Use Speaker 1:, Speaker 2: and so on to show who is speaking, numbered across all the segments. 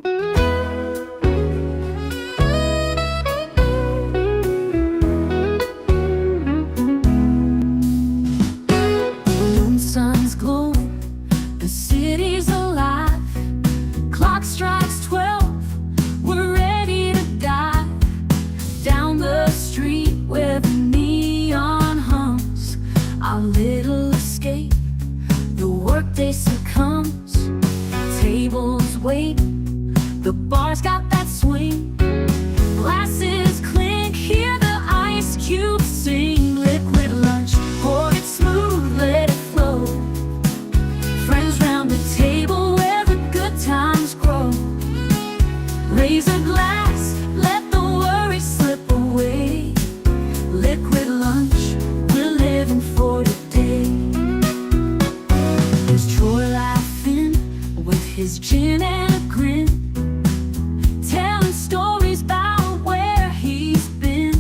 Speaker 1: Moon sun's glowing, the city's alive. Clock strikes 12, we're ready to dive down the street where the neon hums. Our little escape, the workday succumbs. Tables wait, the bar's got that swing. Glasses clink, hear the ice cubes sing. Liquid lunch, pour it smooth, let it flow. Friends round the table where the good times grow. Raise a glass, let the worries slip away. Liquid lunch, we're living for today. There's Troy laughing with his gin and a grin, telling stories about where he's been.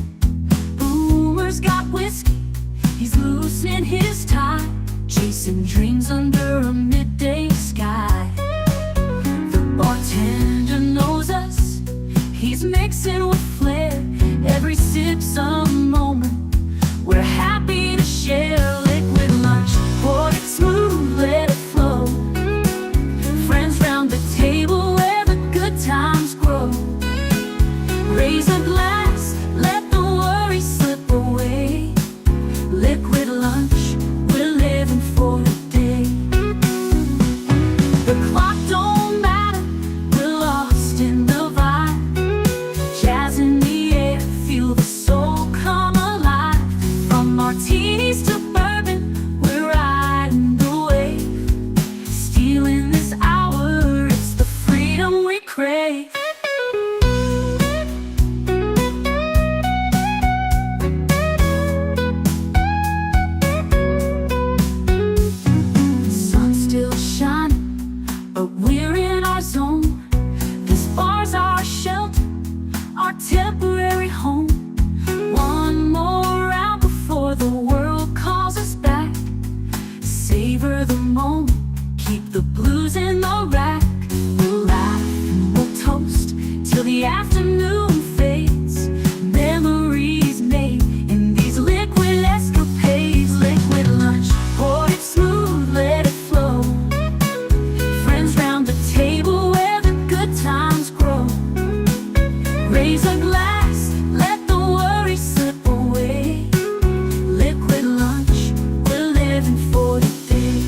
Speaker 1: Boomer's got whiskey, he's loosening his tie. Jacen dreams under a midday sky. The bartender knows us, he's mixing with flair. Every sip's a moment we're happy to share. Liquid lunch, pour it smooth, let it flow. Friends round the table where the good times grow. Raise a glass, let the worries slip away. Liquid lunch, we're living for the day. The clock don't matter, we're lost in the vibe. Jazz in the air, feel the soul come alive. From martinis to bourbon, we're riding the wave. Stealing this hour, it's the freedom we crave. Sun's still shining, but we're in our zone. This bar's our shelter, our temporary home. One more round before the world calls us back. Savor the moment, keep the blues in the rack. We'll laugh and we'll toast till the afternoon fades. Memories made in these liquid escapades. Liquid lunch, pour it smooth, let it flow. Friends round the table where the good times grow. Raise a glass, let the worries slip away. Liquid lunch, we're living for today.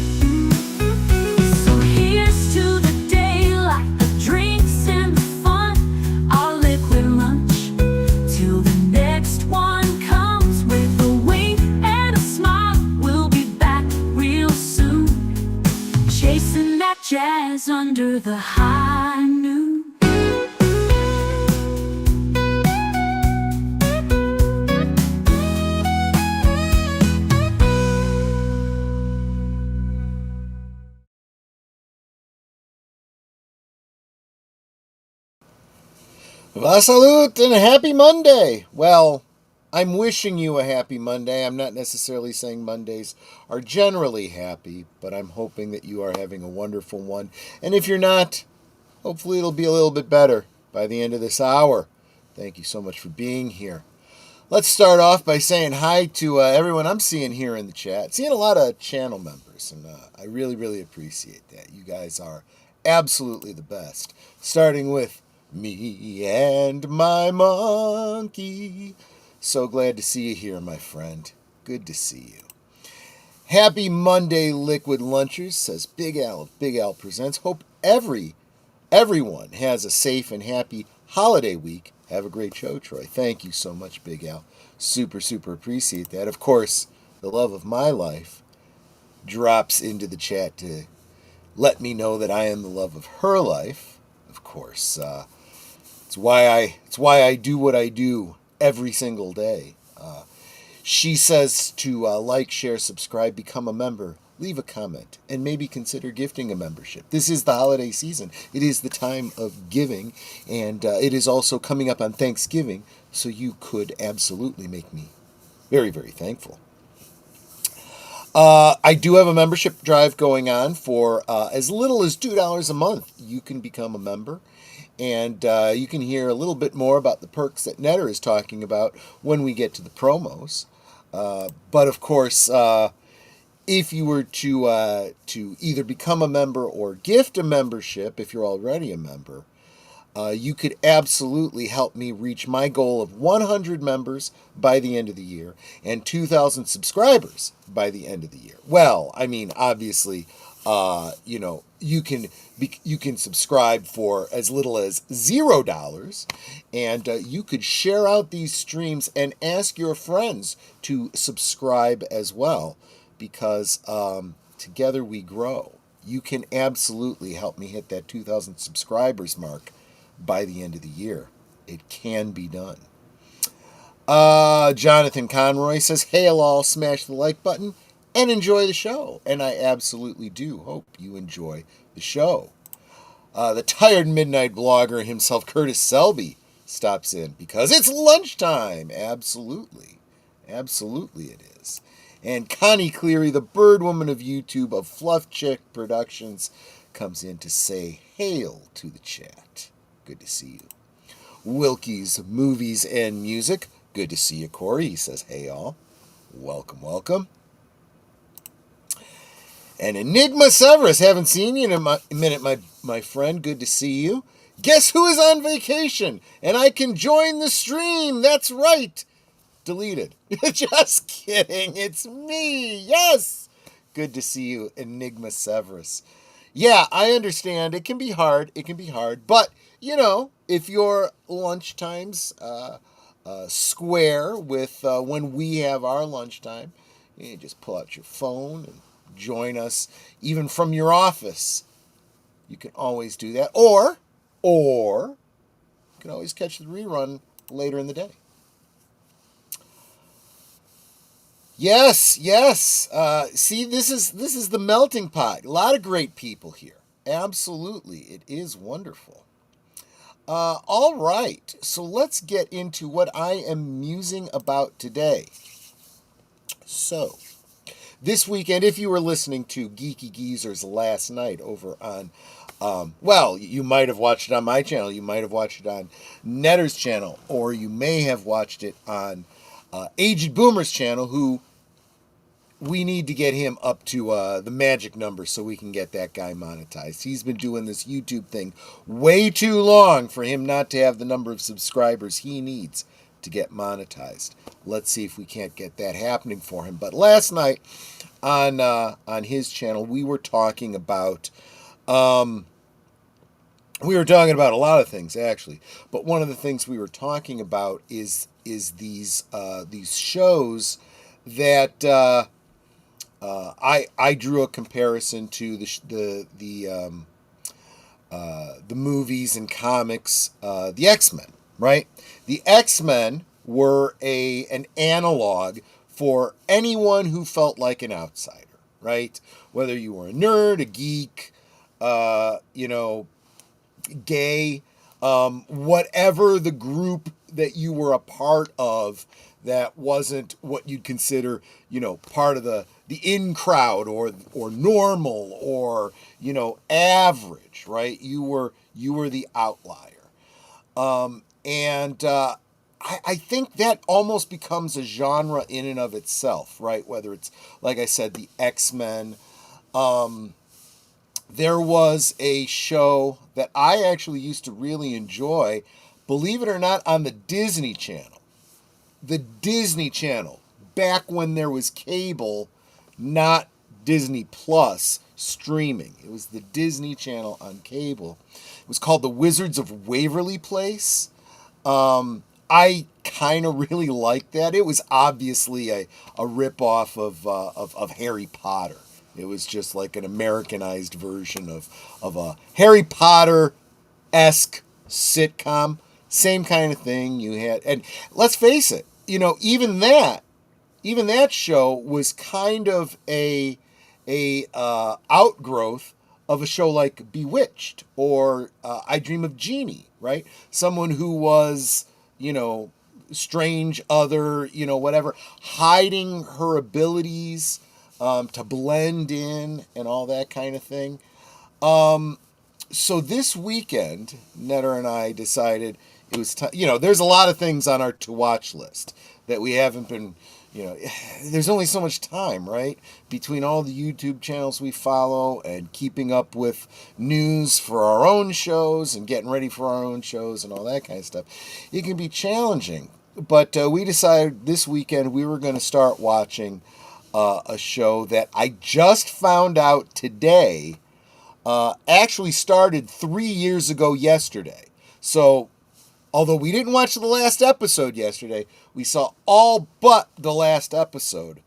Speaker 1: So here's to the daylight, the drinks and the fun. Our liquid lunch, till the next one comes. With a wink and a smile, we'll be back real soon. Chasing that jazz under the high noon.
Speaker 2: Vasalut and a happy Monday. Well, I'm wishing you a happy Monday. I'm not necessarily saying Mondays are generally happy, but I'm hoping that you are having a wonderful one. And if you're not, hopefully it'll be a little bit better by the end of this hour. Thank you so much for being here. Let's start off by saying hi to everyone I'm seeing here in the chat. Seeing a lot of channel members, and I really, really appreciate that. You guys are absolutely the best. Starting with me and my monkey. So glad to see you here, my friend. Good to see you. Happy Monday, Liquid Lunchers, says Big Al of Big Al Presents. Hope everyone has a safe and happy holiday week. Have a great show, Troy. Thank you so much, Big Al. Super, super appreciate that. Of course, the love of my life drops into the chat to let me know that I am the love of her life. Of course, it's why I do what I do every single day. She says to like, share, subscribe, become a member, leave a comment, and maybe consider gifting a membership. This is the holiday season. It is the time of giving, and it is also coming up on Thanksgiving, so you could absolutely make me very, very thankful. I do have a membership drive going on for as little as $2 a month. You can become a member, And you can hear a little bit more about the perks that Netter is talking about when we get to the promos. But of course, if you were to either become a member or gift a membership, if you're already a member, you could absolutely help me reach my goal of 100 members by the end of the year and 2,000 subscribers by the end of the year. Well, I mean, obviously, you can subscribe for as little as $0, and you could share out these streams and ask your friends to subscribe as well, because together we grow. You can absolutely help me hit that 2,000 subscribers mark by the end of the year. It can be done. Jonathon Conroy says, "Hail all, smash the like button and enjoy the show." And I absolutely do hope you enjoy the show. The tired midnight blogger himself, Curtis Selby, stops in because it's lunchtime. Absolutely. Absolutely it is. And Connie Cleary, the bird woman of YouTube of Fluff Chick Productions, comes in to say hail to the chat. Good to see you. Wilkie's Movies and Music. Good to see you, Corey. He says, hey, all. Welcome, welcome. And Enigma Severus. Haven't seen you in a minute, my friend. Good to see you. Guess who is on vacation? And I can join the stream. That's right. Deleted. Just kidding. It's me. Yes. Good to see you, Enigma Severus. Yeah, I understand. It can be hard. But, if your lunchtime's square with when we have our lunchtime, you just pull out your phone and join us, even from your office. You can always do that. Or you can always catch the rerun later in the day. Yes. See, this is the melting pot. A lot of great people here. Absolutely. It is wonderful. All right. So let's get into what I am musing about today. So, this weekend, if you were listening to Geeky Geezers last night over on, you might have watched it on my channel. You might have watched it on Netter's channel. Or you may have watched it on Aged Boomer's channel, who we need to get him up to the magic number so we can get that guy monetized. He's been doing this YouTube thing way too long for him not to have the number of subscribers he needs to get monetized. Let's see if we can't get that happening for him. But last night on his channel, we were talking about a lot of things, actually. But one of the things we were talking about is these shows that I drew a comparison to the movies and comics, the X-Men, right? The X-Men were an analog for anyone who felt like an outsider, right? Whether you were a nerd, a geek, gay, whatever the group that you were a part of that wasn't what you'd consider, part of the in crowd or normal or, average, right? You were the outlier. I think that almost becomes a genre in and of itself, right? Whether it's, like I said, the X-Men. There was a show that I actually used to really enjoy, believe it or not, on the Disney Channel. The Disney Channel, back when there was cable, not Disney Plus streaming. It was the Disney Channel on cable. It was called The Wizards of Waverly Place. I kind of really liked that. It was obviously a ripoff of Harry Potter. It was just like an Americanized version of a Harry Potter-esque sitcom. Same kind of thing you had. And let's face it, even that show was kind of a outgrowth of a show like Bewitched or I Dream of Jeannie, right? Someone who was, strange, other, whatever, hiding her abilities to blend in and all that kind of thing. So this weekend, Netter and I decided it was time. There's a lot of things on our to-watch list that we haven't been, there's only so much time, right? Between all the YouTube channels we follow and keeping up with news for our own shows and getting ready for our own shows and all that kind of stuff. It can be challenging. But we decided this weekend we were going to start watching a show that I just found out today actually started 3 years ago yesterday. So, although we didn't watch the last episode yesterday, we saw all but the last episode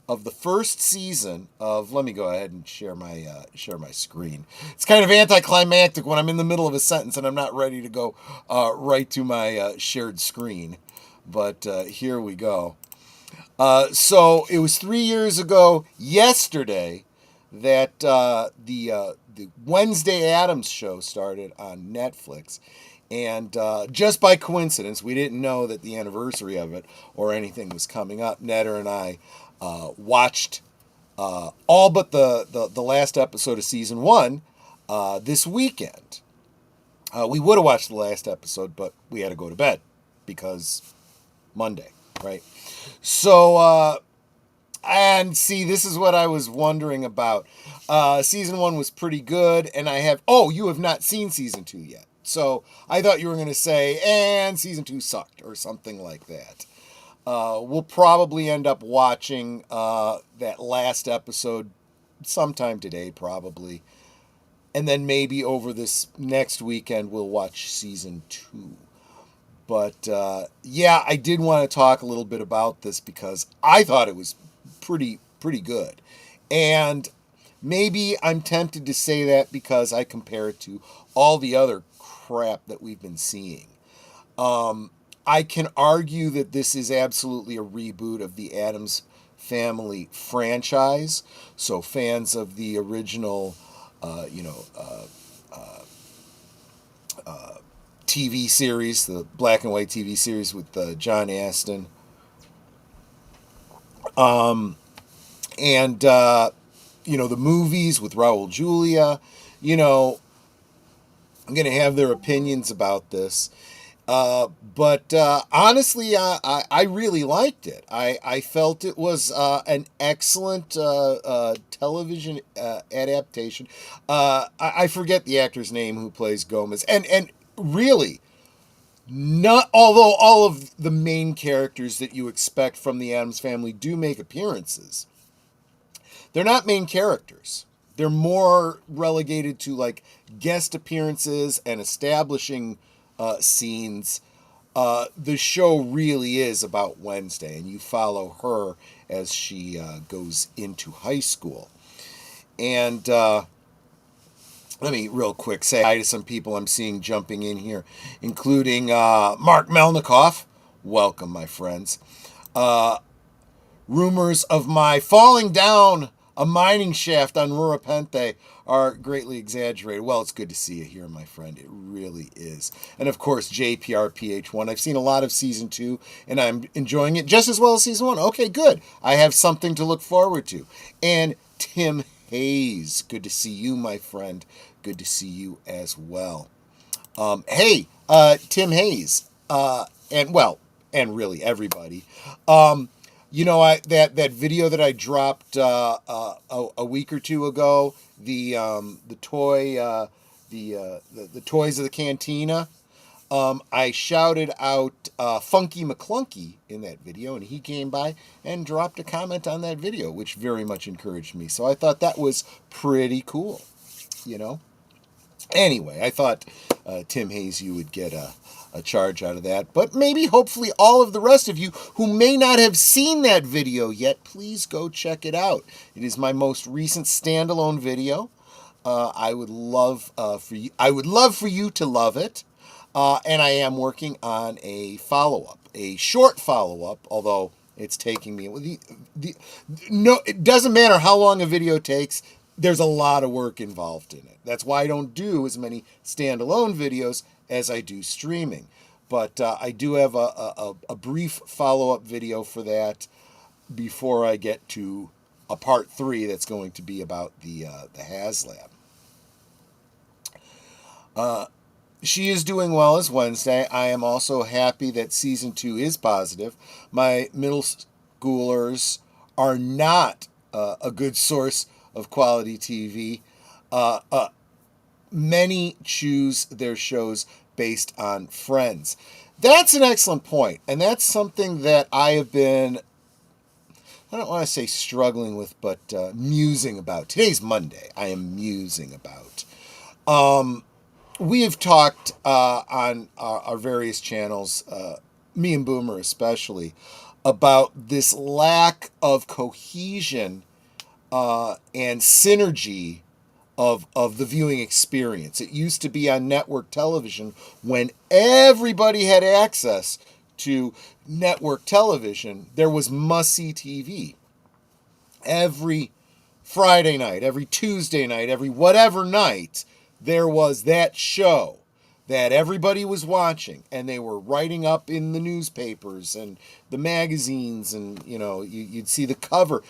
Speaker 2: of the first season of. Let me go ahead and share my screen. It's kind of anticlimactic when I'm in the middle of a sentence and I'm not ready to go right to my shared screen. But here we go. So it was 3 years ago yesterday that the Wednesday Addams show started on Netflix. And just by coincidence, we didn't know that the anniversary of it or anything was coming up. Netter and I watched all but the last episode of season 1 this weekend. We would have watched the last episode, but we had to go to bed because Monday, right? So, and see, this is what I was wondering about. Season 1 was pretty good, and you have not seen season 2 yet. So I thought you were going to say, and season 2 sucked, or something like that. We'll probably end up watching that last episode sometime today, probably. And then maybe over this next weekend, we'll watch season 2. But, yeah, I did want to talk a little bit about this because I thought it was pretty good. And maybe I'm tempted to say that because I compare it to all the other crap that we've been seeing. I can argue that this is absolutely a reboot of the Addams Family franchise. So fans of the original, TV series, the black and white TV series with John Astin. And the movies with Raul Julia, I'm going to have their opinions about this. But honestly, I really liked it. I felt it was an excellent television adaptation. I forget the actor's name who plays Gomez. And really, although all of the main characters that you expect from the Addams Family do make appearances, they're not main characters. They're more relegated to like guest appearances and establishing scenes. The show really is about Wednesday, and you follow her as she goes into high school. And let me real quick say hi to some people I'm seeing jumping in here, including Mark Melnikoff. Welcome, my friends. Rumors of my falling down a mining shaft on Rurapente are greatly exaggerated. Well, it's good to see you here, my friend. It really is. And of course, JPRPH1. I've seen a lot of season 2, and I'm enjoying it just as well as season 1. Okay, good. I have something to look forward to. And Tim Hayes. Good to see you, my friend. Good to see you as well. Hey, Tim Hayes. And really everybody. That video that I dropped a week or two ago, the toys of the cantina. I shouted out Funky McClunky in that video, and he came by and dropped a comment on that video, which very much encouraged me. So I thought that was pretty cool, Anyway, I thought, Tim Hayes, you would get a charge out of that. But maybe, hopefully, all of the rest of you who may not have seen that video yet, please go check it out. It is my most recent standalone video. I would love for you to love it. And I am working on a follow-up, a short follow-up, although it's taking me... No, it doesn't matter how long a video takes. There's a lot of work involved in it. That's why I don't do as many standalone videos as I do streaming. But I do have a brief follow-up video for that before I get to a part 3 that's going to be about the HasLab. She is doing well as Wednesday. I am also happy that season 2 is positive. My middle schoolers are not a good source of quality TV. Many choose their shows based on Friends. That's an excellent point, and that's something that I have been, I don't want to say struggling with, but musing about. Today's Monday. I am musing about. We have talked on our various channels, me and Boomer especially, about this lack of cohesion and synergy of the viewing experience. It used to be on network television when everybody had access to network television. There was must-see TV. Every Friday night, every Tuesday night, every whatever night, there was that show that everybody was watching, and they were writing up in the newspapers and the magazines, and you'd see the cover.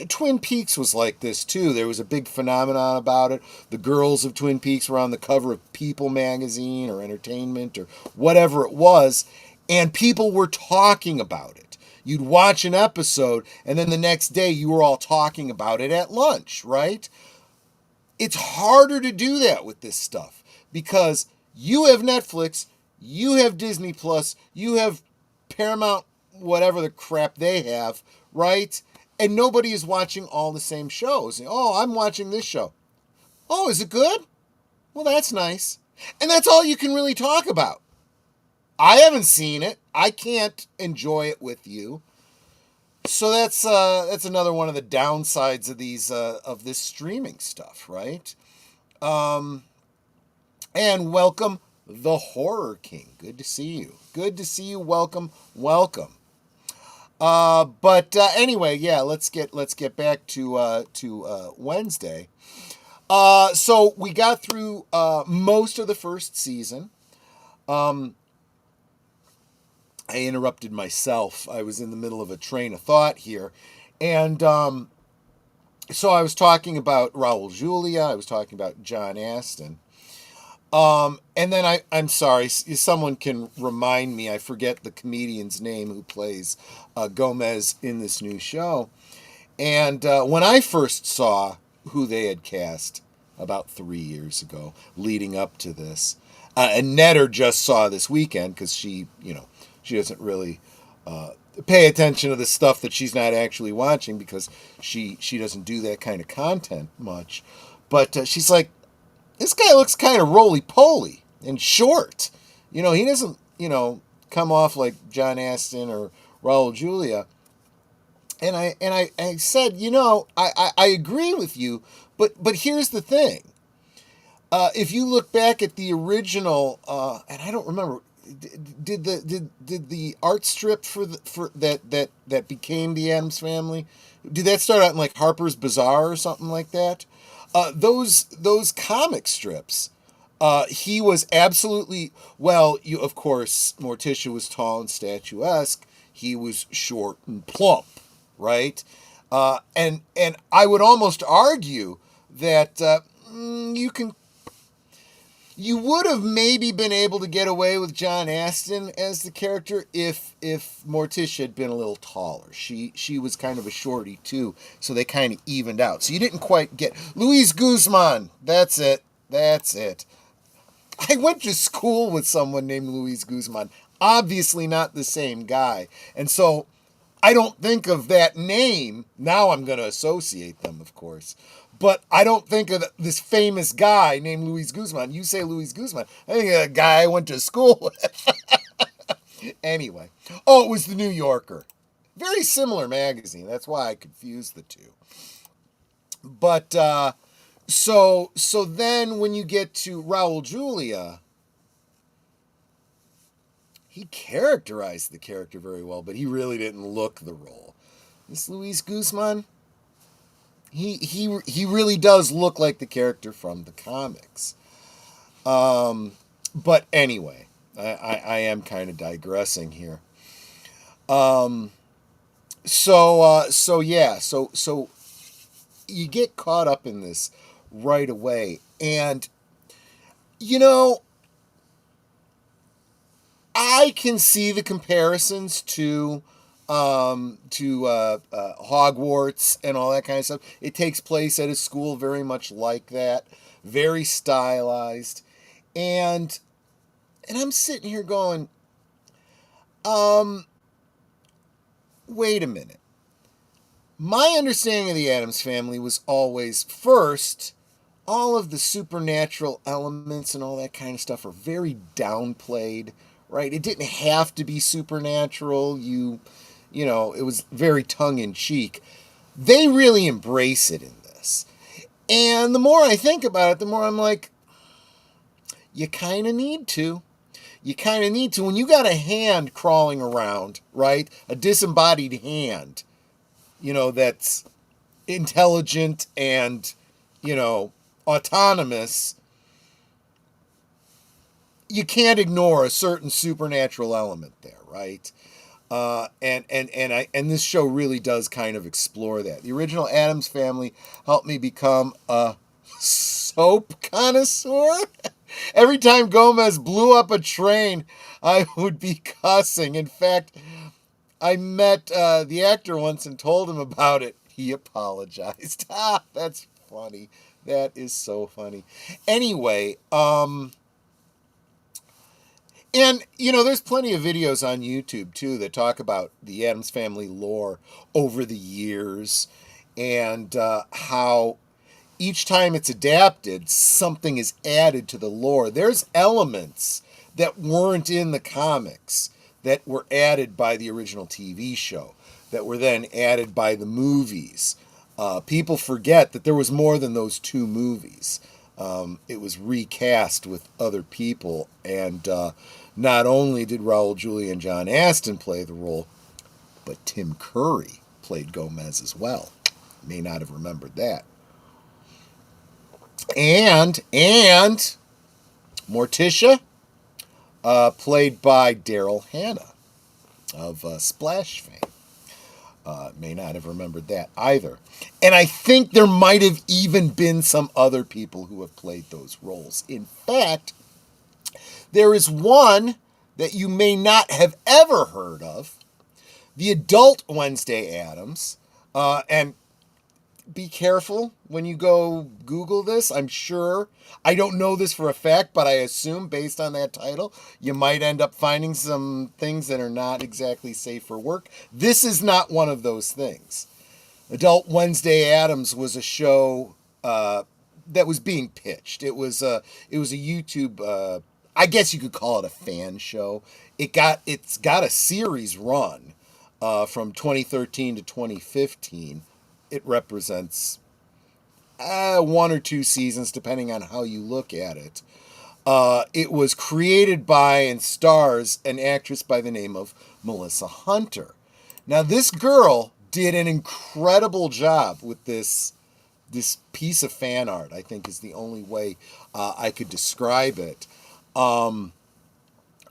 Speaker 2: Twin Peaks was like this too. There was a big phenomenon about it. The girls of Twin Peaks were on the cover of People magazine or Entertainment or whatever it was, and people were talking about it. You'd watch an episode, and then the next day you were all talking about it at lunch, right? It's harder to do that with this stuff because you have Netflix, you have Disney Plus, you have Paramount, whatever the crap they have, right? And nobody is watching all the same shows. Oh, I'm watching this show. Oh, is it good? Well, that's nice. And that's all you can really talk about. I haven't seen it. I can't enjoy it with you. So that's another one of the downsides of of this streaming stuff, right? And welcome, the Horror King. Good to see you. Good to see you. Welcome, welcome. But anyway, yeah, let's get back to Wednesday. So we got through most of the first season. I interrupted myself. I was in the middle of a train of thought here, and so I was talking about Raul Julia. I was talking about John Astin. And then I'm sorry, someone can remind me, I forget the comedian's name who plays Gomez in this new show. And when I first saw who they had cast about 3 years ago, leading up to this, and Netter just saw this weekend because she doesn't really pay attention to the stuff that she's not actually watching because she doesn't do that kind of content much. But she's like, this guy looks kind of roly-poly and short. He doesn't, come off like John Astin or Raul Julia. And I said, I agree with you, but here's the thing. If you look back at the original, and I don't remember, did the art strip for that became the Addams Family, did that start out in like Harper's Bazaar or something like that? Those comic strips, he was absolutely, of course, Morticia was tall and statuesque. He was short and plump, right? And I would almost argue that you would have maybe been able to get away with John Astin as the character if Morticia had been a little taller. She was kind of a shorty too, so they kind of evened out. So you didn't quite get Luis Guzman. That's it. I went to school with someone named Luis Guzman. Obviously not the same guy. And so I don't think of that name. Now I'm going to associate them, of course. But I don't think of this famous guy named Luis Guzman. You say Luis Guzman, I think of a guy I went to school with. Anyway. Oh, it was the New Yorker. Very similar magazine. That's why I confused the two. But, so then when you get to Raul Julia, he characterized the character very well, but he really didn't look the role. This Luis Guzman, he really does look like the character from the comics. But anyway, I am kind of digressing here. So you get caught up in this right away, and You know, I can see the comparisons to Hogwarts and all that kind of stuff. It takes place at a school very much like that, very stylized, and I'm sitting here going, wait a minute. My understanding of the Addams Family was always, first, all of the supernatural elements and all that kind of stuff are very downplayed, right? It didn't have to be supernatural. You know, it was very tongue-in-cheek. They really embrace it in this. And the more I think about it, the more I'm like, you kind of need to. You kind of need to. When you got a hand crawling around, right? A disembodied hand, you know, that's intelligent and, you know, autonomous, you can't ignore a certain supernatural element there, right? And this show really does kind of explore that. The original Addams Family helped me become a soap connoisseur. Every time Gomez blew up a train, I would be cussing. In fact, I met the actor once and told him about it. He apologized. That's funny. That is so funny. Anyway, and, you know, there's plenty of videos on YouTube, too, that talk about the Addams Family lore over the years and how each time it's adapted, something is added to the lore. There's elements that weren't in the comics that were added by the original TV show, that were then added by the movies. People forget that there was more than those two movies. It was recast with other people, and not only did Raul Julia and John Astin play the role, but Tim Curry played Gomez as well. May not have remembered that. And Morticia, played by Daryl Hannah of Splash fame. May not have remembered that either. And I think there might have even been some other people who have played those roles. In fact, there is one that you may not have ever heard of, the adult Wednesday Addams. And be careful when you go Google this. I'm sure, I don't know this for a fact, but I assume based on that title, you might end up finding some things that are not exactly safe for work. This is not one of those things. Adult Wednesday Addams was a show that was being pitched. It was a YouTube, I guess you could call it a fan show. It's got a series run from 2013 to 2015. It represents 1 or 2 seasons, depending on how you look at it. It was created by and stars an actress by the name of Melissa Hunter. Now, this girl did an incredible job with this piece of fan art, I think is the only way I could describe it.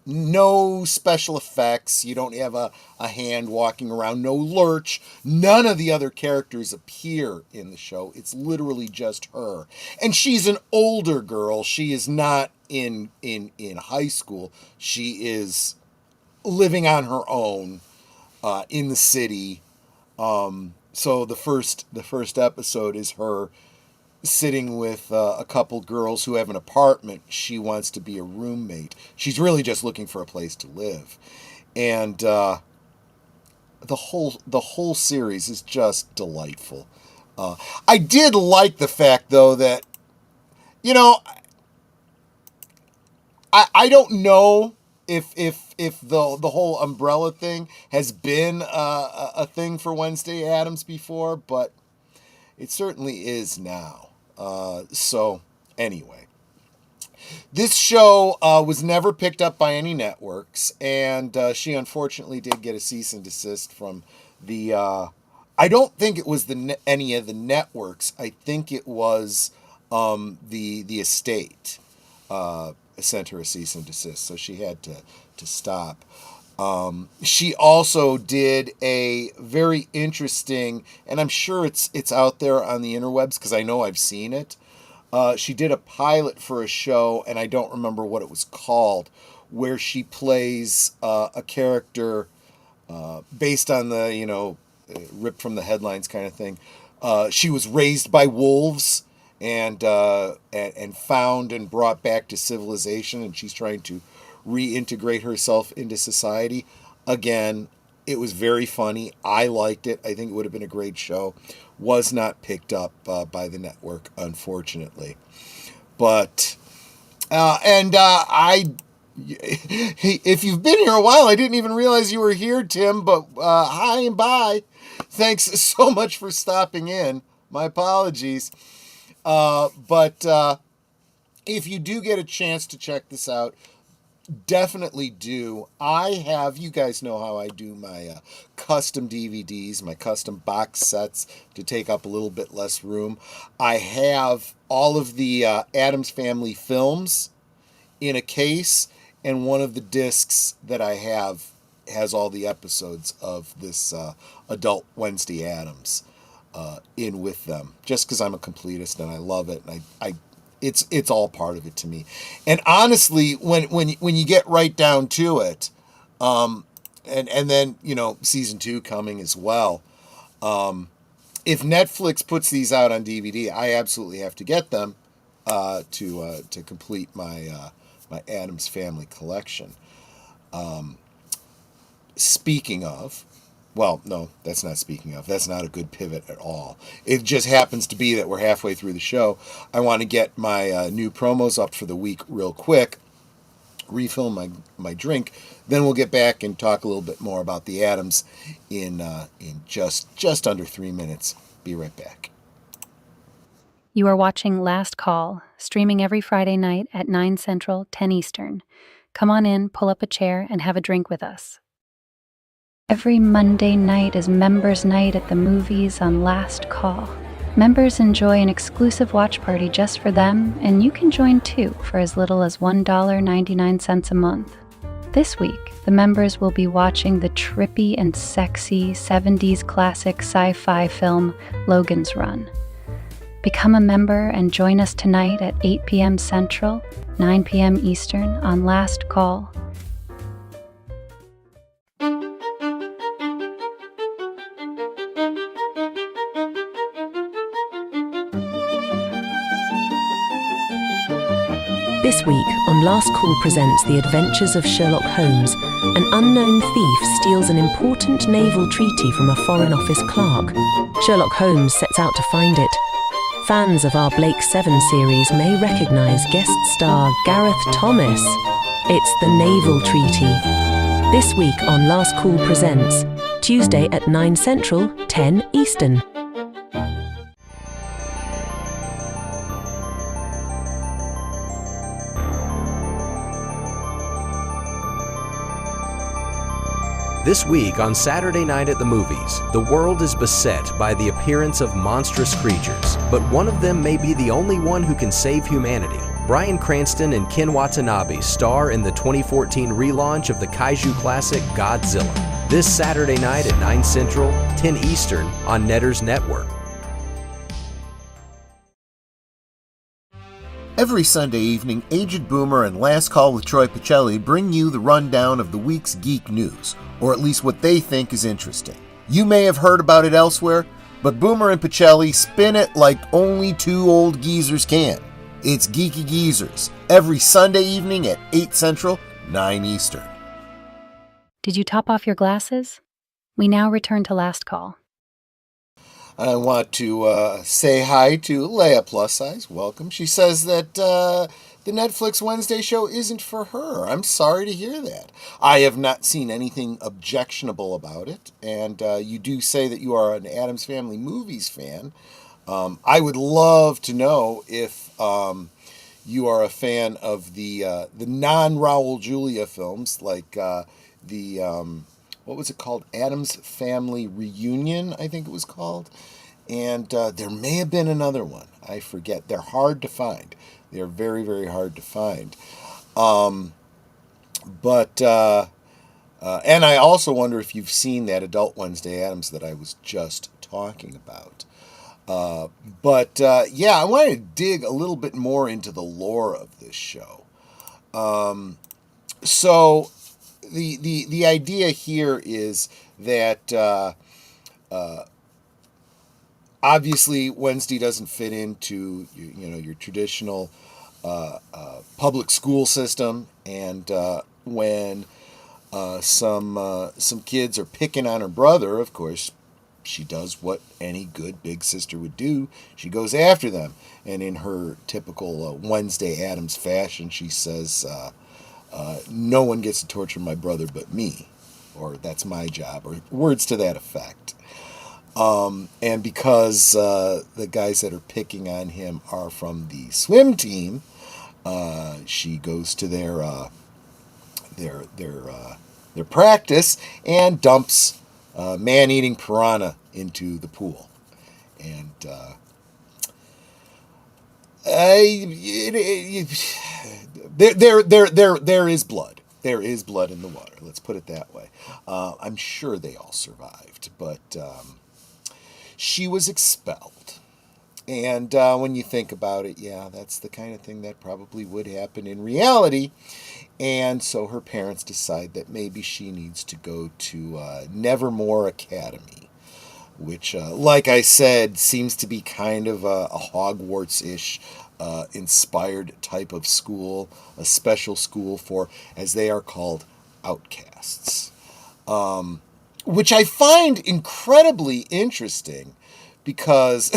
Speaker 2: No special effects. You don't have a hand walking around. No lurch. None of the other characters appear in the show. It's literally just her. And she's an older girl. She is not in high school. She is living on her own in the city. So the first episode is her sitting with a couple girls who have an apartment. She wants to be a roommate. She's really just looking for a place to live. And the whole series is just delightful. I did like the fact, though, that, you know, I don't know if the whole umbrella thing has been a thing for Wednesday Addams before, but it certainly is now. So, anyway. This show was never picked up by any networks, and she unfortunately did get a cease and desist from the... I don't think it was any of the networks. I think it was the estate sent her a cease and desist, so she had to stop. She also did a very interesting, and I'm sure it's out there on the interwebs because I know I've seen it. She did a pilot for a show, and I don't remember what it was called, where she plays a character based on the, ripped from the headlines kind of thing. She was raised by wolves and found and brought back to civilization, and she's trying to reintegrate herself into society. Again, it was very funny. I liked it. I think it would have been a great show. Was not picked up by the network, unfortunately. But, if you've been here a while, I didn't even realize you were here, Tim, but hi and bye. Thanks so much for stopping in. My apologies. But if you do get a chance to check this out, definitely do. You guys know how I do my custom DVDs, my custom box sets to take up a little bit less room. I have all of the Addams Family films in a case, and one of the discs that I have has all the episodes of this Adult Wednesday Addams in with them, just because I'm a completist and I love it, and it's all part of it to me. And honestly, when you get right down to it, and then season 2 coming as well. If Netflix puts these out on DVD, I absolutely have to get them to complete my my Addams Family collection. Speaking of. Well, no, that's not speaking of. That's not a good pivot at all. It just happens to be that we're halfway through the show. I want to get my new promos up for the week real quick, refill my drink, then we'll get back and talk a little bit more about the Addams in just under 3 minutes. Be right back.
Speaker 3: You are watching Last Call, streaming every Friday night at 9 Central, 10 Eastern. Come on in, pull up a chair, and have a drink with us. Every Monday night is Members Night at the movies on Last Call. Members enjoy an exclusive watch party just for them, and you can join too for as little as $1.99 a month. This week, the members will be watching the trippy and sexy 70s classic sci-fi film Logan's Run. Become a member and join us tonight at 8 p.m. Central, 9 p.m. Eastern on Last Call.
Speaker 4: This week on Last Call presents The Adventures of Sherlock Holmes. An unknown thief steals an important naval treaty from a Foreign Office clerk. Sherlock Holmes sets out to find it. Fans of our Blake 7 series may recognise guest star Gareth Thomas. It's the Naval Treaty. This week on Last Call presents, Tuesday at 9 Central, 10 Eastern.
Speaker 5: This week on Saturday Night at the Movies, the world is beset by the appearance of monstrous creatures, but one of them may be the only one who can save humanity. Bryan Cranston and Ken Watanabe star in the 2014 relaunch of the kaiju classic Godzilla. This Saturday night at 9 Central, 10 Eastern on Netters Network.
Speaker 2: Every Sunday evening, Aged Boomer and Last Call with Troy Pacelli bring you the rundown of the week's geek news, or at least what they think is interesting. You may have heard about it elsewhere, but Boomer and Pacelli spin it like only two old geezers can. It's Geeky Geezers, every Sunday evening at 8 Central, 9 Eastern.
Speaker 3: Did you top off your glasses? We now return to Last Call.
Speaker 2: I want to say hi to Leia Plus Size. Welcome. She says that the Netflix Wednesday show isn't for her. I'm sorry to hear that. I have not seen anything objectionable about it. And you do say that you are an Addams Family Movies fan. I would love to know if you are a fan of the non-Raul Julia films, like what was it called? Addams Family Reunion, I think it was called. And there may have been another one. I forget. They're hard to find. They're very, very hard to find. And I also wonder if you've seen that Adult Wednesday Addams that I was just talking about. But I wanted to dig a little bit more into the lore of this show. So the idea here is that obviously Wednesday doesn't fit into your traditional public school system, and when some kids are picking on her brother, of course, she does what any good big sister would do. She goes after them. And in her typical Wednesday Addams fashion, she says, no one gets to torture my brother but me. Or that's my job. Or words to that effect. And because the guys that are picking on him are from the swim team, she goes to their practice and dumps man-eating piranha into the pool, and there is blood. There is blood in the water. Let's put it that way. I'm sure they all survived, but she was expelled. And when you think about it, that's the kind of thing that probably would happen in reality. And so her parents decide that maybe she needs to go to Nevermore Academy, which, like I said, seems to be kind of a Hogwarts-ish inspired type of school, a special school for, as they are called, outcasts, which I find incredibly interesting. Because,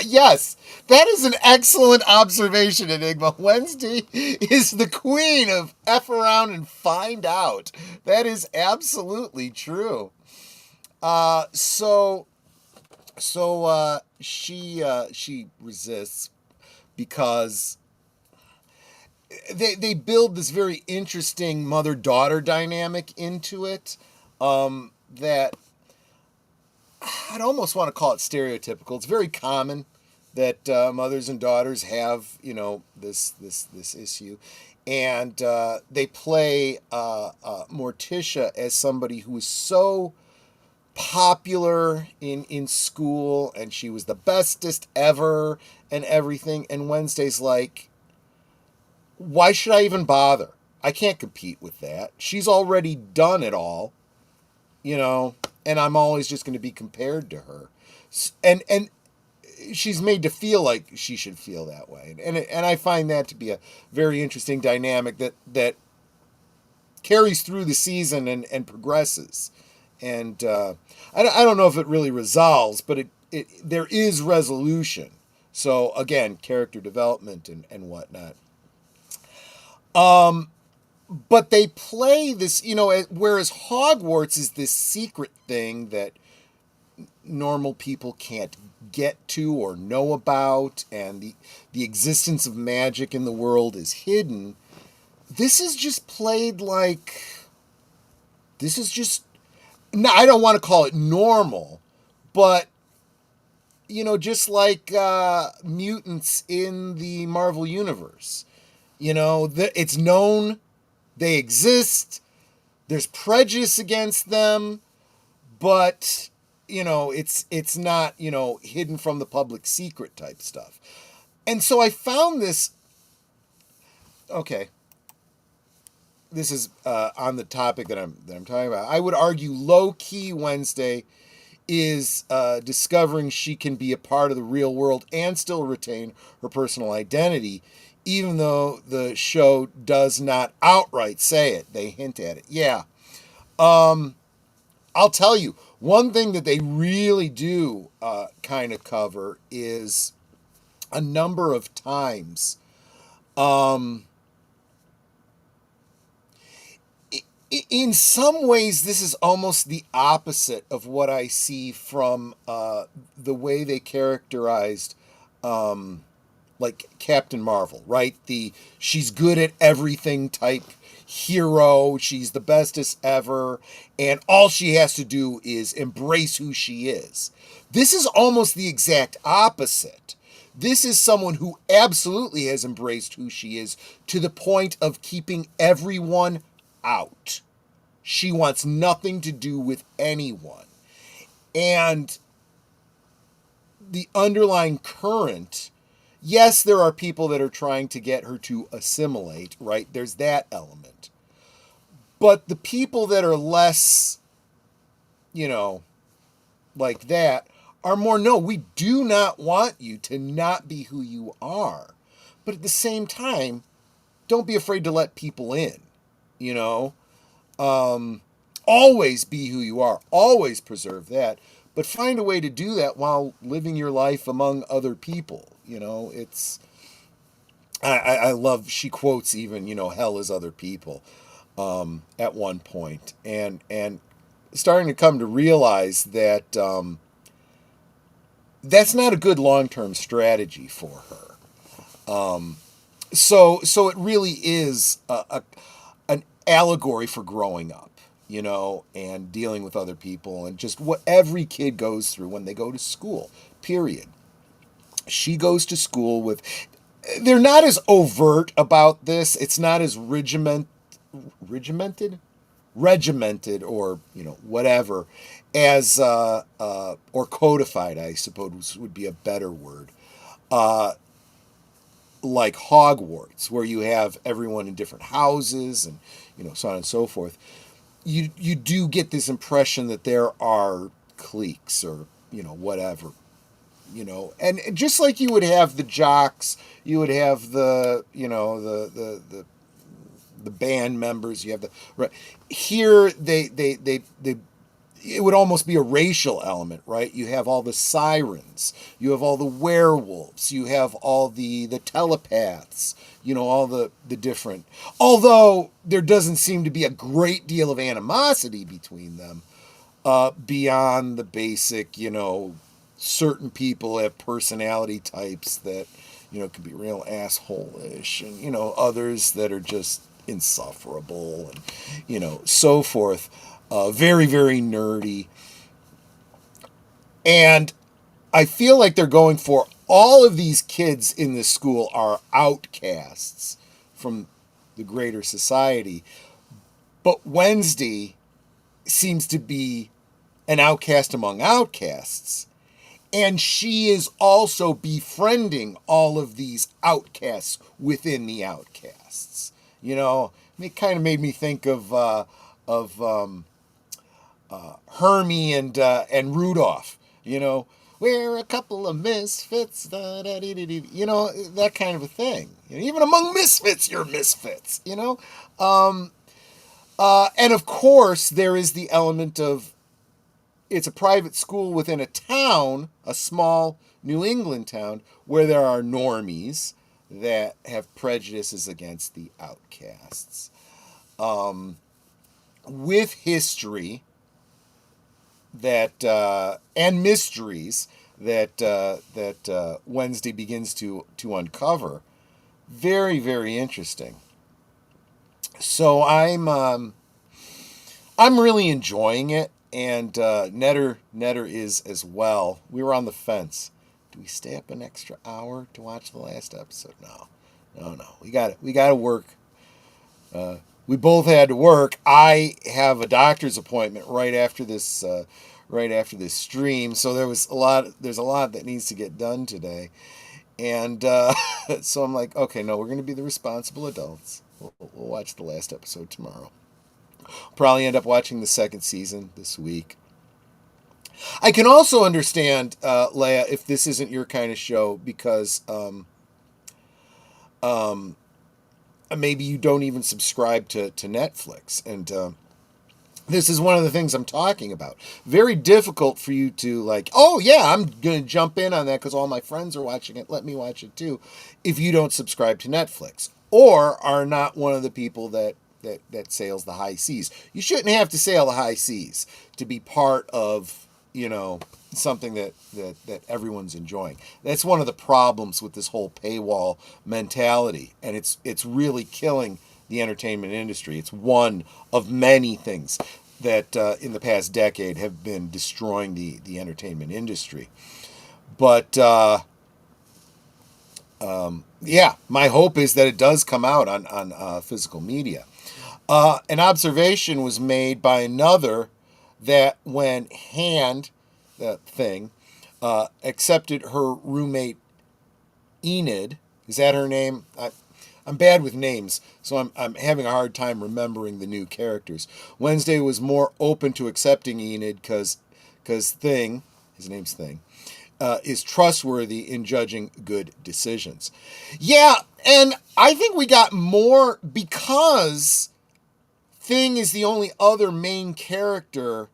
Speaker 2: yes, that is an excellent observation, Enigma. Wednesday is the queen of F around and find out. That is absolutely true. So she resists because they build this very interesting mother-daughter dynamic into it, that I'd almost want to call it stereotypical. It's very common that mothers and daughters have, this issue. And they play Morticia as somebody who is so popular in school, and she was the bestest ever and everything. And Wednesday's like, why should I even bother? I can't compete with that. She's already done it all, and I'm always just going to be compared to her. And she's made to feel like she should feel that way. And I find that to be a very interesting dynamic that carries through the season and progresses. And I don't know if it really resolves, but there is resolution. So, again, character development and whatnot. But they play this, whereas Hogwarts is this secret thing that normal people can't get to or know about, and the existence of magic in the world is hidden. This is just played like, I don't want to call it normal, but, just like mutants in the Marvel Universe. It's known. They exist. There's prejudice against them, but it's not hidden from the public secret type stuff. And so I found this. Okay, this is on the topic that I'm talking about. I would argue low-key Wednesday is discovering she can be a part of the real world and still retain her personal identity, even though the show does not outright say it. They hint at it. Yeah. I'll tell you, one thing that they really do kind of cover is a number of times. In some ways, this is almost the opposite of what I see from the way they characterized like Captain Marvel, right? She's good at everything type hero. She's the bestest ever. And all she has to do is embrace who she is. This is almost the exact opposite. This is someone who absolutely has embraced who she is to the point of keeping everyone out. She wants nothing to do with anyone. And the underlying current, yes, there are people that are trying to get her to assimilate, right? There's that element. But the people that are less, like that are more, no, we do not want you to not be who you are. But at the same time, don't be afraid to let people in, always be who you are, always preserve that, but find a way to do that while living your life among other people. I love, she quotes even, hell is other people, at one point, and starting to come to realize that, that's not a good long-term strategy for her. So it really is an allegory for growing up, and dealing with other people, and just what every kid goes through when they go to school, period. She goes to school with, they're not as overt about this. It's not as regimented, or, whatever, as, or codified, I suppose would be a better word. Like Hogwarts, where you have everyone in different houses and, so on and so forth. You do get this impression that there are cliques or, whatever, and just like you would have the jocks, you would have the, the band members, you have the, right here, they it would almost be a racial element, right? You have all the sirens, you have all the werewolves, you have all the telepaths, all the different, although there doesn't seem to be a great deal of animosity between them, beyond the basic, certain people have personality types that, can be real asshole-ish, and, others that are just insufferable, and, so forth. Very, very nerdy. And I feel like they're going for, all of these kids in this school are outcasts from the greater society. But Wednesday seems to be an outcast among outcasts. And she is also befriending all of these outcasts within the outcasts. It kind of made me think of Hermie and Rudolph, we're a couple of misfits, that kind of a thing. Even among misfits, you're misfits, and of course there is the element of, it's a private school within a town, a small New England town, where there are normies that have prejudices against the outcasts. With history that and mysteries that Wednesday begins to uncover, very, very interesting. So I'm really enjoying it, and Netter is as well. We were on the fence. Do we stay up an extra hour to watch the last episode? No. We got to work. We both had to work. I have a doctor's appointment right after this stream, so there's a lot that needs to get done today, and so I'm like, okay, no, we're going to be the responsible adults. We'll watch the last episode tomorrow. Probably end up watching the second season this week. I can also understand, Leia, if this isn't your kind of show, because maybe you don't even subscribe to Netflix. And this is one of the things I'm talking about. Very difficult for you to like, oh yeah, I'm going to jump in on that because all my friends are watching it. Let me watch it too. If you don't subscribe to Netflix or are not one of the people that sails the high seas. You shouldn't have to sail the high seas to be part of, something that everyone's enjoying. That's one of the problems with this whole paywall mentality, and it's really killing the entertainment industry. It's one of many things that in the past decade have been destroying the entertainment industry. But yeah, my hope is that it does come out on physical media. An observation was made by another that when that thing, accepted her roommate Enid. Is that her name? I'm bad with names, so I'm having a hard time remembering the new characters. Wednesday was more open to accepting Enid because Thing, his name's Thing, is trustworthy in judging good decisions. Yeah, and I think we got more because Thing is the only other main character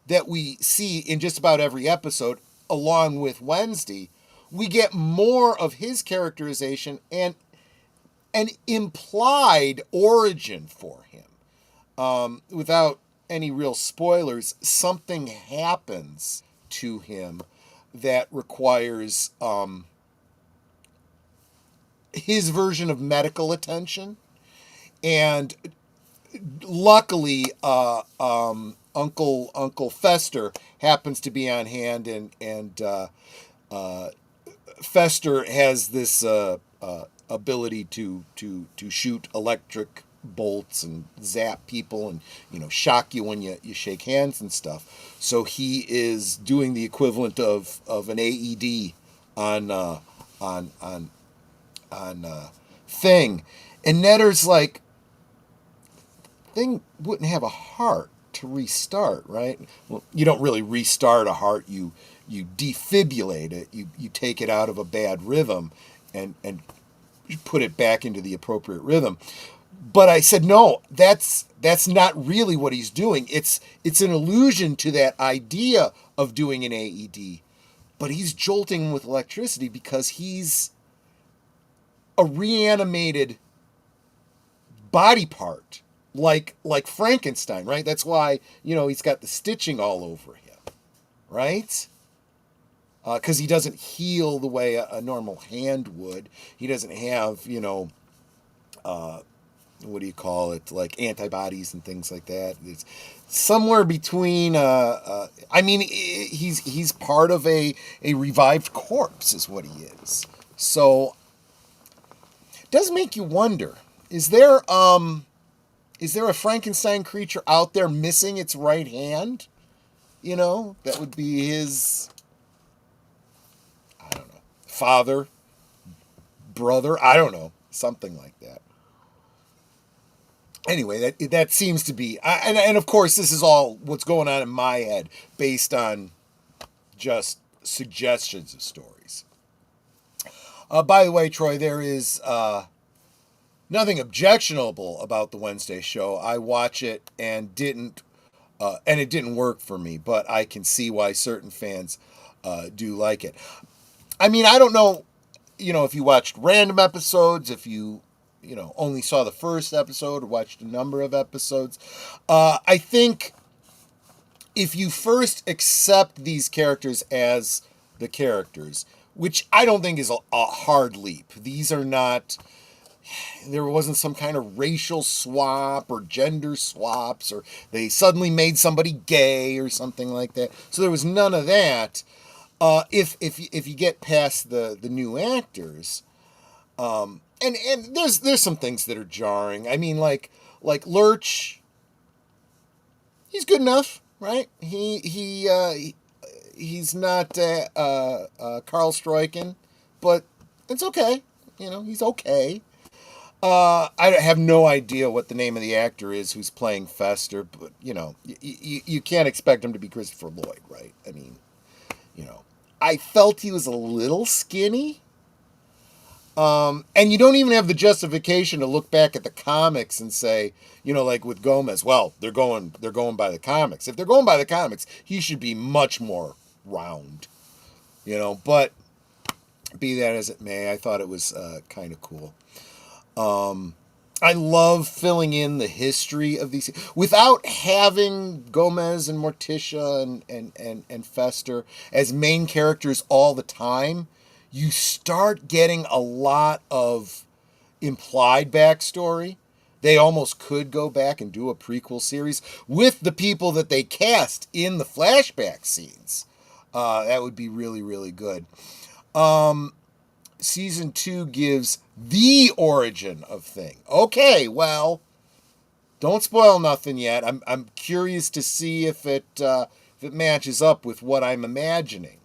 Speaker 2: that we see in just about every episode, along with Wednesday. We get more of his characterization and an implied origin for him. Without any real spoilers, something happens to him that requires his version of medical attention. And luckily, Uncle Fester happens to be on hand, and Fester has this ability to shoot electric bolts and zap people and shock you when you shake hands and stuff. So he is doing the equivalent of an AED on Thing, and Netter's like, Thing wouldn't have a heart to restart, right? Well, you don't really restart a heart. You defibrillate it. You take it out of a bad rhythm and put it back into the appropriate rhythm. But I said, no, that's not really what he's doing. It's an allusion to that idea of doing an AED, but he's jolting with electricity because he's a reanimated body part, like Frankenstein, right? That's why, he's got the stitching all over him, right? Because he doesn't heal the way a normal hand would. He doesn't have, what do you call it, like antibodies and things like that. It's somewhere between, he's part of a revived corpse is what he is. So, it does make you wonder, is there a Frankenstein creature out there missing its right hand? That would be his, I don't know, father, brother, I don't know, something like that. Anyway, that seems to be, and of course this is all what's going on in my head based on just suggestions of stories. By the way, Troy, there is nothing objectionable about the Wednesday show. I watch it and it didn't work for me, but I can see why certain fans do like it. I mean, I don't know, if you watched random episodes, if you only saw the first episode or watched a number of episodes. I think if you first accept these characters as the characters, which I don't think is a hard leap. These are not, there wasn't some kind of racial swap or gender swaps, or they suddenly made somebody gay or something like that. So there was none of that. If you get past the new actors, and there's some things that are jarring. I mean, like Lurch, he's good enough, right? He's not Carl Struycken, but it's okay. He's okay. I have no idea what the name of the actor is who's playing Fester, but you can't expect him to be Christopher Lloyd, right? I mean, I felt he was a little skinny. And you don't even have the justification to look back at the comics and say, like with Gomez, well, they're going by the comics. If they're going by the comics, he should be much more round, but be that as it may, I thought it was kind of cool. I love filling in the history of these without having Gomez and Morticia and Fester as main characters all the time. You start getting a lot of implied backstory. They almost could go back and do a prequel series with the people that they cast in the flashback scenes. That would be really, really good. Season 2 gives the origin of Thing. Okay, well, don't spoil nothing yet. I'm curious to see if it matches up with what I'm imagining.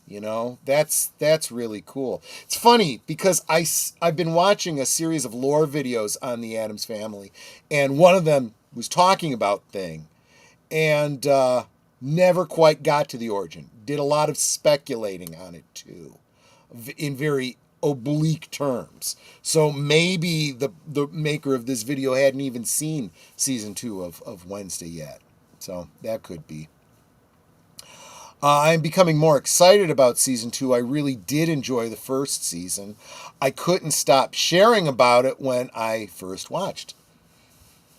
Speaker 2: You know, that's really cool. It's funny because I've been watching a series of lore videos on the Addams Family, and one of them was talking about Thing, and never quite got to the origin. Did a lot of speculating on it too, in very oblique terms. So maybe the maker of this video hadn't even seen season 2 of Wednesday yet. So that could be. I'm becoming more excited about season 2. I really did enjoy the first season. I couldn't stop sharing about it when I first watched.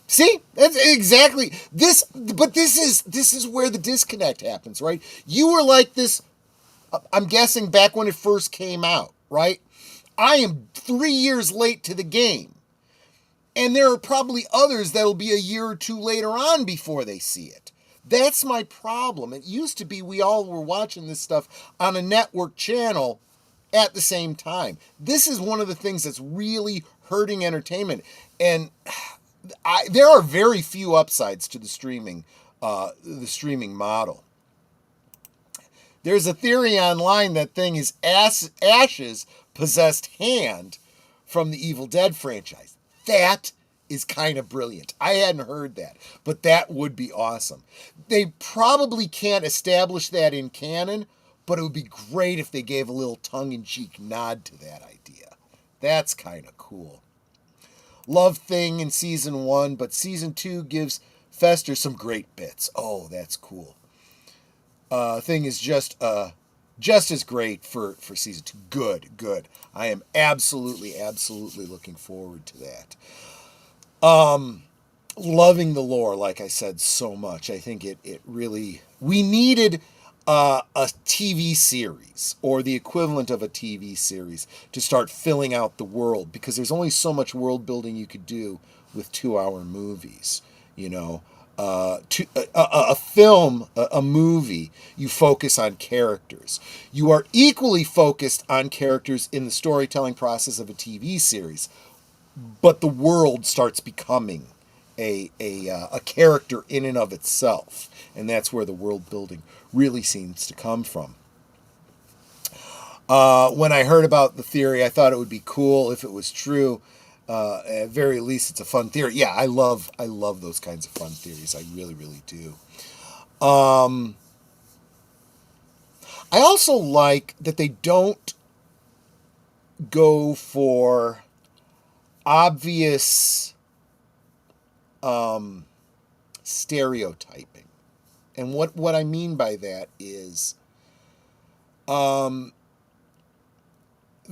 Speaker 2: See, that's exactly this. But this is where the disconnect happens, right? You were like this, I'm guessing, back when it first came out, right? I am 3 years late to the game. And there are probably others that'll be a year or two later on before they see it. That's my problem. It used to be we all were watching this stuff on a network channel at the same time. This is one of the things that's really hurting entertainment. And there are very few upsides to the streaming model. There's a theory online that Thing is Ash's possessed hand from the Evil Dead franchise. That is kind of brilliant. I hadn't heard that, but that would be awesome. They probably can't establish that in canon, but it would be great if they gave a little tongue-in-cheek nod to that idea. That's kind of cool. Love Thing in season 1, but season 2 gives Fester some great bits. Oh, that's cool. Thing is just as great for season 2. Good. I am absolutely looking forward to that. Loving the lore, like I said, so much. I think it really, we needed a TV series or the equivalent of a TV series to start filling out the world, because there's only so much world building you could do with 2-hour movies. You know, a film, a movie, you focus on characters. You are equally focused on characters in the storytelling process of a TV series, but the world starts becoming a character in and of itself, and that's where the world building really seems to come from. When I heard about the theory, I thought it would be cool if it was true. At very least, it's a fun theory. Yeah, I love those kinds of fun theories. I really do. I also like that they don't go for obvious stereotyping. And what I mean by that is the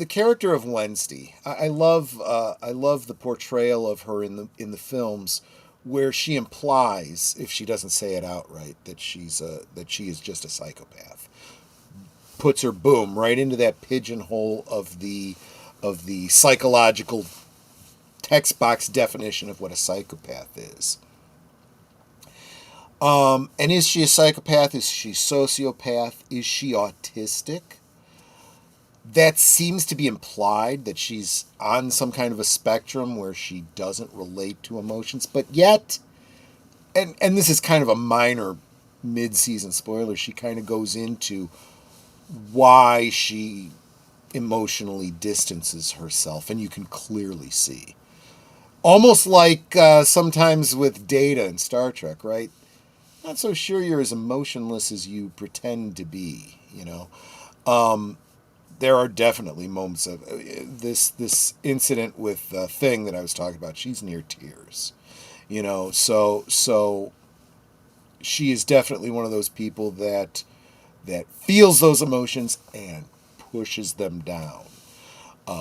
Speaker 2: character of Wednesday. I love the portrayal of her in the films, where she implies, if she doesn't say it outright, that she is just a psychopath. Puts her, boom, right into that pigeonhole of the psychological text box definition of what a psychopath is. And is she a psychopath? Is she a sociopath? Is she autistic? That seems to be implied, that she's on some kind of a spectrum where she doesn't relate to emotions, but yet, and this is kind of a minor mid-season spoiler, she kind of goes into why she emotionally distances herself, and you can clearly see. Almost like sometimes with Data in Star Trek, right? Not so sure you're as emotionless as you pretend to be, you know. There are definitely moments of this incident with Thing that I was talking about. She's near tears, you know. So she is definitely one of those people that feels those emotions and pushes them down,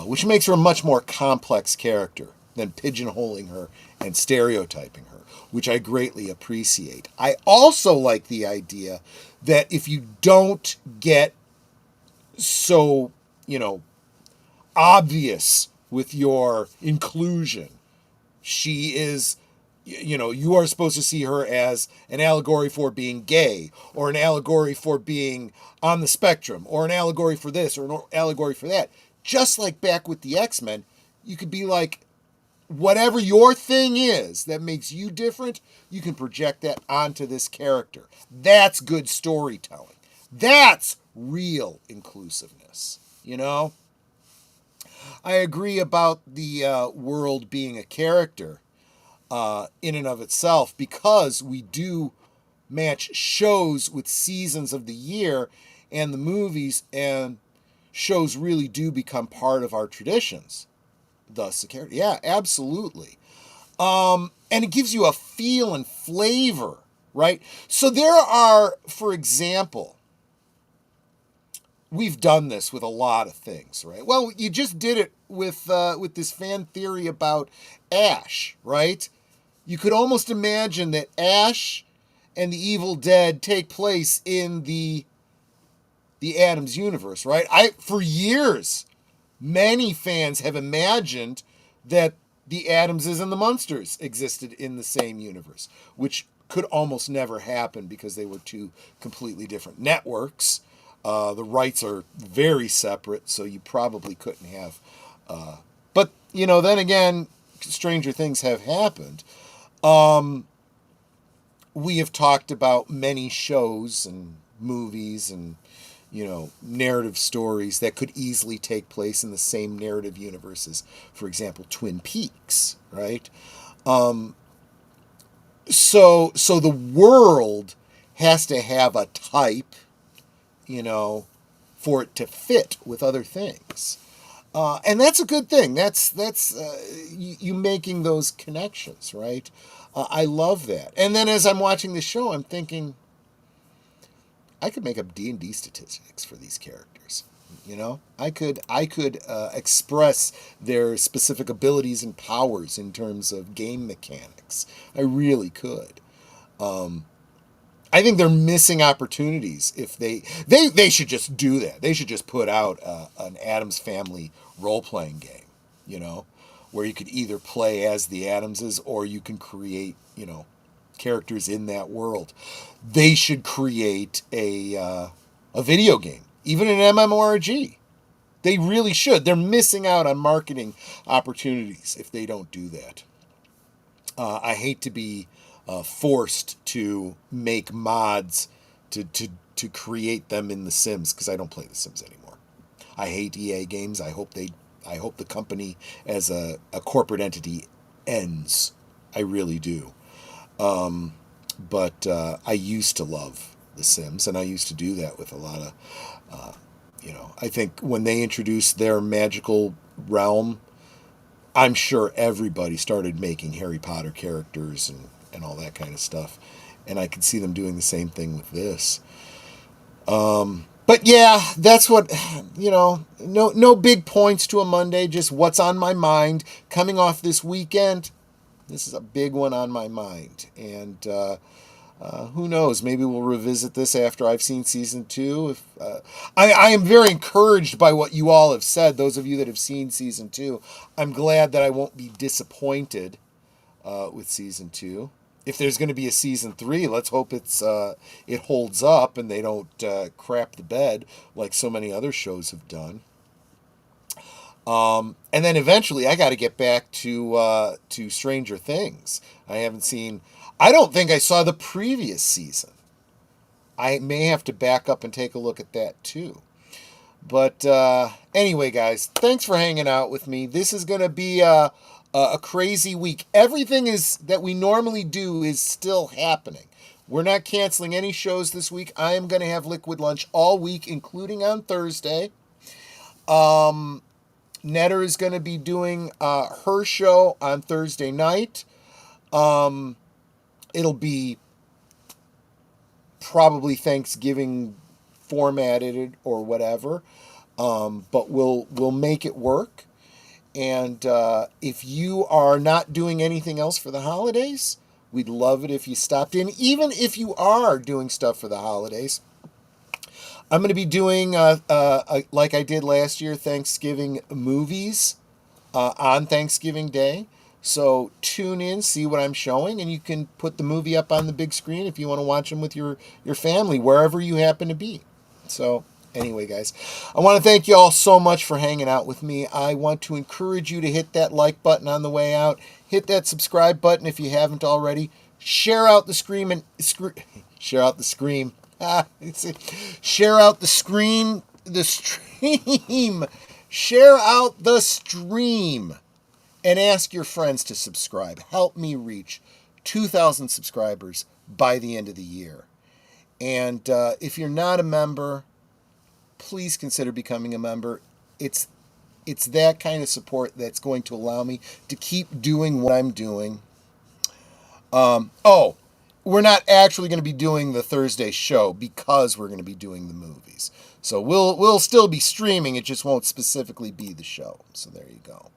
Speaker 2: which makes her a much more complex character than pigeonholing her and stereotyping her, which I greatly appreciate. I also like the idea that if you don't get so, you know, obvious with your inclusion, she is, you know, you are supposed to see her as an allegory for being gay, or an allegory for being on the spectrum, or an allegory for this, or an allegory for that. Just like back with the X-Men, you could be like, whatever your thing is that makes you different, you can project that onto this character. That's good storytelling. That's real inclusiveness, you know? I agree about the world being a character in and of itself, because we do match shows with seasons of the year, and the movies and shows really do become part of our traditions. Thus, the character. Yeah, absolutely. And it gives you a feel and flavor, right? So there are, for example, we've done this with a lot of things, right? Well, you just did it with this fan theory about Ash, right? You could almost imagine that Ash and the Evil Dead take place in the Addams universe, right? For years, many fans have imagined that the Addamses and the Munsters existed in the same universe, which could almost never happen because they were two completely different networks. The rights are very separate, so you probably couldn't have. But, then again, stranger things have happened. We have talked about many shows and movies and, narrative stories that could easily take place in the same narrative universes. For example, Twin Peaks, right? So the world has to have a type, for it to fit with other things. And that's a good thing. That's you making those connections, right? I love that. And then as I'm watching the show, I'm thinking, I could make up D&D statistics for these characters. I could express their specific abilities and powers in terms of game mechanics. I really could. I think they're missing opportunities if they should just do that. They should just put out an Addams Family role-playing game, where you could either play as the Addamses or you can create, characters in that world. They should create a video game, even an MMORPG. They really should. They're missing out on marketing opportunities if they don't do that. I hate to be forced to make mods to create them in The Sims, because I don't play The Sims anymore. I hate EA games. I hope the company as a corporate entity ends. I really do. But I used to love The Sims, and I used to do that with a lot of, I think when they introduced their magical realm, I'm sure everybody started making Harry Potter characters and all that kind of stuff. And I could see them doing the same thing with this. But yeah, that's what, no big points to a Monday, just what's on my mind. Coming off this weekend, this is a big one on my mind. And who knows, maybe we'll revisit this after I've seen season 2. I am very encouraged by what you all have said, those of you that have seen season 2. I'm glad that I won't be disappointed with season 2. If there's going to be a season 3, let's hope it holds up and they don't crap the bed like so many other shows have done. And then eventually I got to get back to Stranger Things. I don't think I saw the previous season. I may have to back up and take a look at that too. But anyway, guys, thanks for hanging out with me. This is going to be a crazy week. Everything that we normally do is still happening. We're not canceling any shows this week. I am going to have Liquid Lunch all week, including on Thursday. Netter is going to be doing her show on Thursday night. It'll be probably Thanksgiving formatted or whatever, but we'll make it work. And if you are not doing anything else for the holidays, we'd love it if you stopped in. Even if you are doing stuff for the holidays, I'm going to be doing, like I did last year, Thanksgiving movies on Thanksgiving Day. So tune in, see what I'm showing, and you can put the movie up on the big screen if you want to watch them with your family, wherever you happen to be. So anyway, guys, I want to thank you all so much for hanging out with me. I want to encourage you to hit that like button on the way out. Hit that subscribe button if you haven't already. Share out the stream. Share out the stream. Share out the stream. And ask your friends to subscribe. Help me reach 2,000 subscribers by the end of the year. And if you're not a member, please consider becoming a member. It's that kind of support that's going to allow me to keep doing what I'm doing. We're not actually going to be doing the Thursday show because we're going to be doing the movies. So we'll still be streaming. It just won't specifically be the show. So there you go.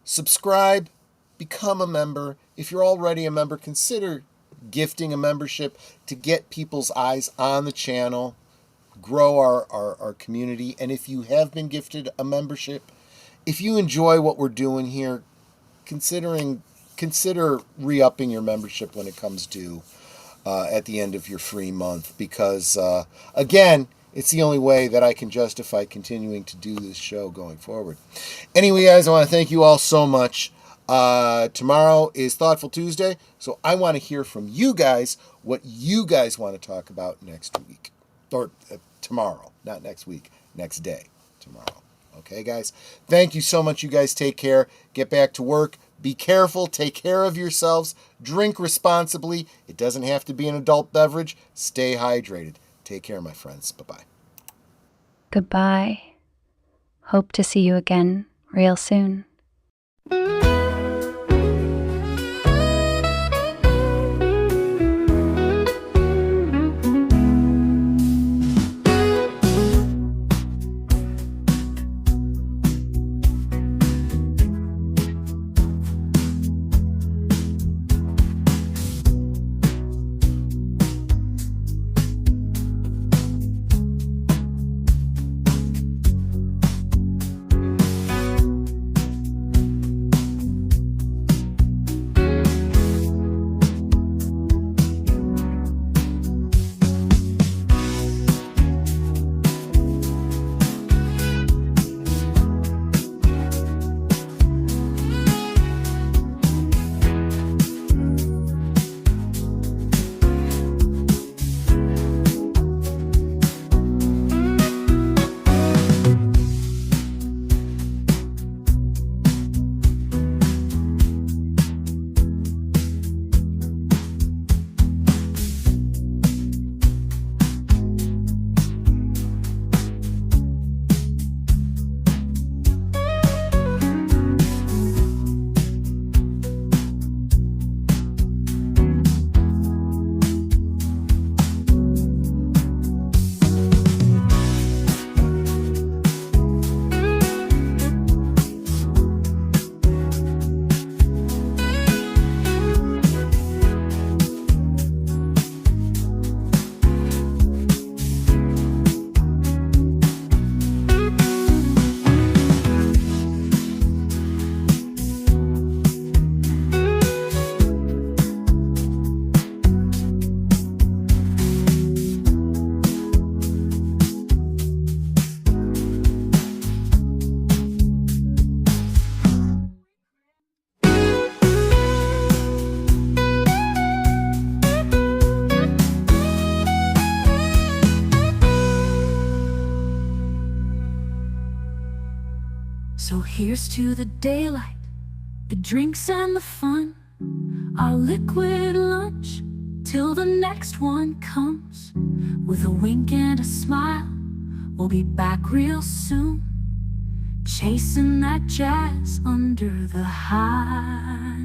Speaker 2: Subscribe, become a member. If you're already a member, consider gifting a membership to get people's eyes on the channel, grow our community. And if you have been gifted a membership, if you enjoy what we're doing here, consider re-upping your membership when it comes due at the end of your free month, because again, it's the only way that I can justify continuing to do this show going forward. Anyway, guys, I want to thank you all so much. Tomorrow is Thoughtful Tuesday, so I want to hear from you guys what you guys want to talk about next week. Or tomorrow, not next week, next day, tomorrow. Okay, guys? Thank you so much. You guys take care. Get back to work. Be careful. Take care of yourselves. Drink responsibly. It doesn't have to be an adult beverage. Stay hydrated. Take care, my friends. Bye-bye.
Speaker 3: Goodbye. Hope to see you again real soon.
Speaker 1: So here's to the daylight, the drinks and the fun, our liquid lunch, till the next one comes. With a wink and a smile, we'll be back real soon, chasing that jazz under the high